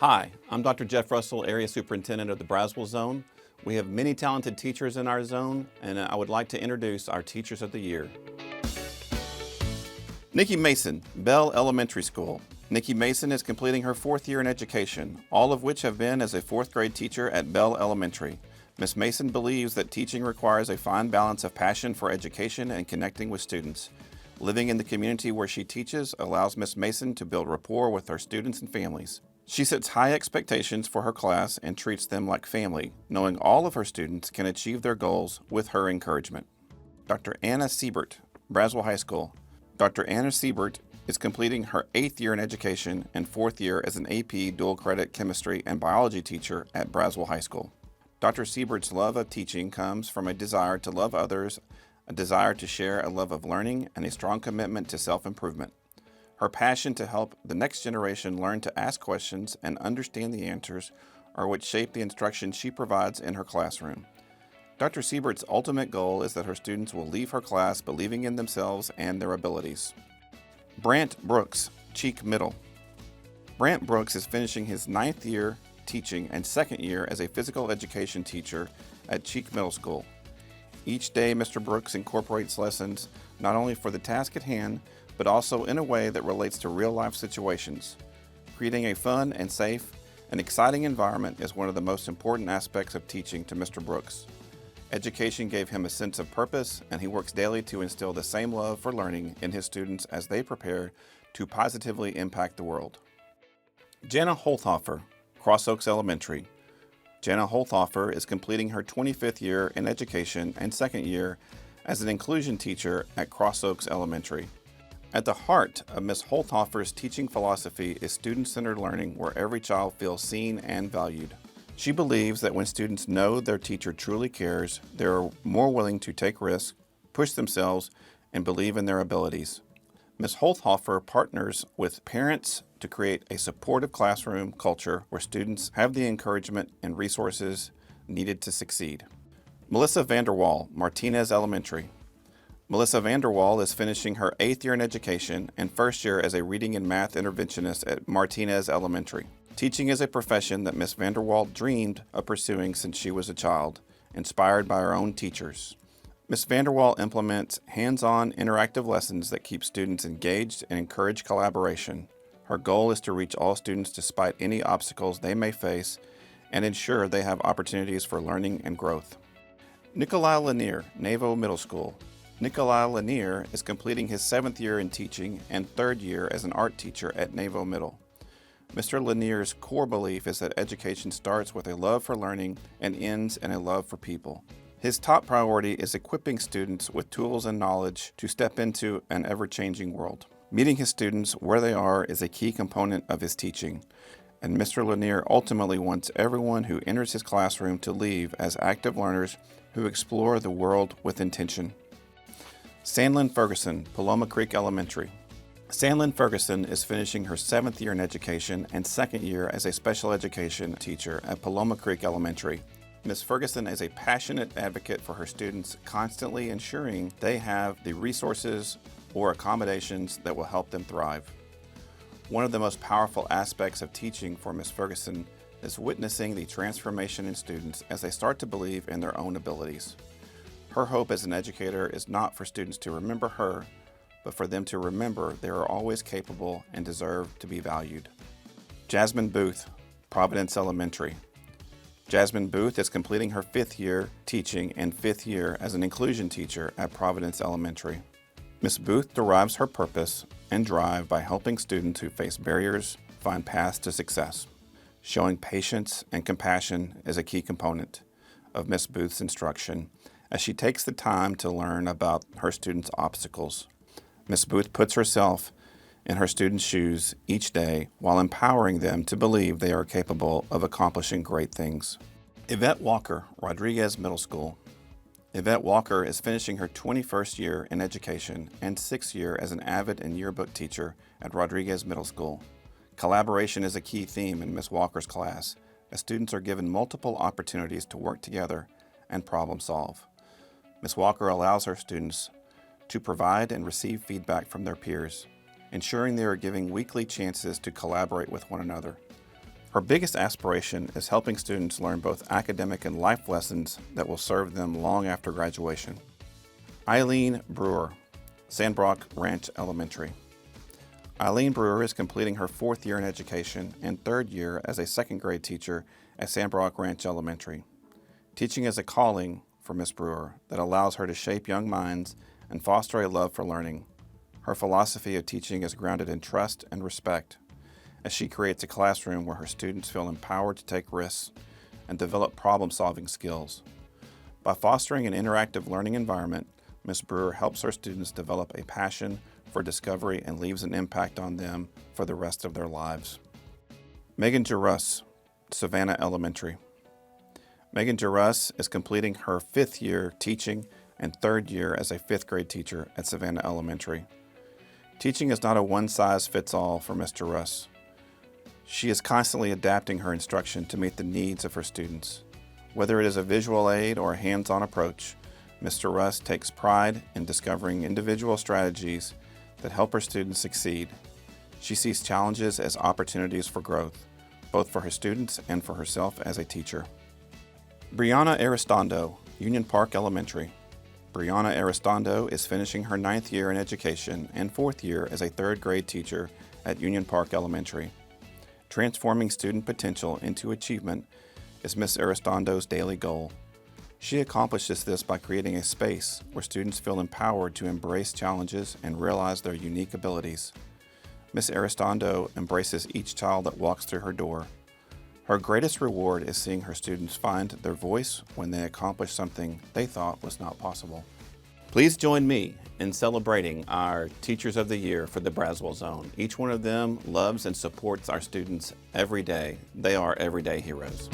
Hi, I'm Dr. Jeff Russell, Area Superintendent of the Braswell Zone. We have many talented teachers in our zone, and I would like to introduce our Teachers of the Year. Nikki Mason, Bell Elementary School. Nikki Mason is completing her 4th year in education, all of which have been as a 4th grade teacher at Bell Elementary. Ms. Mason believes that teaching requires a fine balance of passion for education and connecting with students. Living in the community where she teaches allows Ms. Mason to build rapport with her students and families. She sets high expectations for her class and treats them like family, knowing all of her students can achieve their goals with her encouragement. Dr. Anna Siebert, Braswell High School. Dr. Anna Siebert is completing her 8th year in education and 4th year as an AP dual credit chemistry and biology teacher at Braswell High School. Dr. Siebert's love of teaching comes from a desire to love others, a desire to share a love of learning, and a strong commitment to self-improvement. Her passion to help the next generation learn to ask questions and understand the answers are what shape the instruction she provides in her classroom. Dr. Siebert's ultimate goal is that her students will leave her class believing in themselves and their abilities. Brant Brooks, Cheek Middle. Brant Brooks is finishing his 9th year teaching and 2nd year as a physical education teacher at Cheek Middle School. Each day, Mr. Brooks incorporates lessons not only for the task at hand, but also in a way that relates to real-life situations. Creating a fun and safe and exciting environment is one of the most important aspects of teaching to Mr. Brooks. Education gave him a sense of purpose, and he works daily to instill the same love for learning in his students as they prepare to positively impact the world. Jana Holthofer, Cross Oaks Elementary. Jana Holthofer is completing her 25th year in education and 2nd year as an inclusion teacher at Cross Oaks Elementary. At the heart of Ms. Holthofer's teaching philosophy is student-centered learning where every child feels seen and valued. She believes that when students know their teacher truly cares, they are more willing to take risks, push themselves, and believe in their abilities. Ms. Holthofer partners with parents to create a supportive classroom culture where students have the encouragement and resources needed to succeed. Melissa Vanderwall, Martinez Elementary. Melissa Vanderwall is finishing her 8th year in education and 1st year as a reading and math interventionist at Martinez Elementary. Teaching is a profession that Ms. Vanderwall dreamed of pursuing since she was a child, inspired by her own teachers. Ms. Vanderwall implements hands-on interactive lessons that keep students engaged and encourage collaboration. Her goal is to reach all students despite any obstacles they may face and ensure they have opportunities for learning and growth. Nikolai Lanier, Navo Middle School. Nikolai Lanier is completing his 7th year in teaching and 3rd year as an art teacher at Navo Middle. Mr. Lanier's core belief is that education starts with a love for learning and ends in a love for people. His top priority is equipping students with tools and knowledge to step into an ever-changing world. Meeting his students where they are is a key component of his teaching, and Mr. Lanier ultimately wants everyone who enters his classroom to leave as active learners who explore the world with intention. Sandlin Ferguson, Paloma Creek Elementary. Sandlin Ferguson is finishing her 7th year in education and 2nd year as a special education teacher at Paloma Creek Elementary. Ms. Ferguson is a passionate advocate for her students, constantly ensuring they have the resources or accommodations that will help them thrive. One of the most powerful aspects of teaching for Ms. Ferguson is witnessing the transformation in students as they start to believe in their own abilities. Her hope as an educator is not for students to remember her, but for them to remember they are always capable and deserve to be valued. Jasmine Booth, Providence Elementary. Jasmine Booth is completing her 5th year teaching and 5th year as an inclusion teacher at Providence Elementary. Ms. Booth derives her purpose and drive by helping students who face barriers find paths to success. Showing patience and compassion is a key component of Ms. Booth's instruction as she takes the time to learn about her students' obstacles. Ms. Booth puts herself in her students' shoes each day while empowering them to believe they are capable of accomplishing great things. Yvette Walker, Rodriguez Middle School. Yvette Walker is finishing her 21st year in education and 6th year as an avid and yearbook teacher at Rodriguez Middle School. Collaboration is a key theme in Ms. Walker's class, as students are given multiple opportunities to work together and problem solve. Ms. Walker allows her students to provide and receive feedback from their peers, ensuring they are giving weekly chances to collaborate with one another. Her biggest aspiration is helping students learn both academic and life lessons that will serve them long after graduation. Eileen Brewer, Sandbrook Ranch Elementary. Eileen Brewer is completing her 4th year in education and 3rd year as a 2nd grade teacher at Sandbrook Ranch Elementary. Teaching is a calling for Miss Brewer that allows her to shape young minds and foster a love for learning. Her philosophy of teaching is grounded in trust and respect, as she creates a classroom where her students feel empowered to take risks and develop problem-solving skills. By fostering an interactive learning environment, Ms. Brewer helps her students develop a passion for discovery and leaves an impact on them for the rest of their lives. Megan Jarus, Savannah Elementary. Megan Jarus is completing her 5th year teaching and 3rd year as a 5th grade teacher at Savannah Elementary. Teaching is not a one-size-fits-all for Ms. Jarus. She is constantly adapting her instruction to meet the needs of her students. Whether it is a visual aid or a hands-on approach, Ms. Jarus takes pride in discovering individual strategies that help her students succeed. She sees challenges as opportunities for growth, both for her students and for herself as a teacher. Brianna Aristondo, Union Park Elementary. Brianna Aristondo is finishing her 9th year in education and 4th year as a 3rd grade teacher at Union Park Elementary. Transforming student potential into achievement is Ms. Aristondo's daily goal. She accomplishes this by creating a space where students feel empowered to embrace challenges and realize their unique abilities. Ms. Aristondo embraces each child that walks through her door. Her greatest reward is seeing her students find their voice when they accomplish something they thought was not possible. Please join me in celebrating our Teachers of the Year for the Braswell Zone. Each one of them loves and supports our students every day. They are everyday heroes.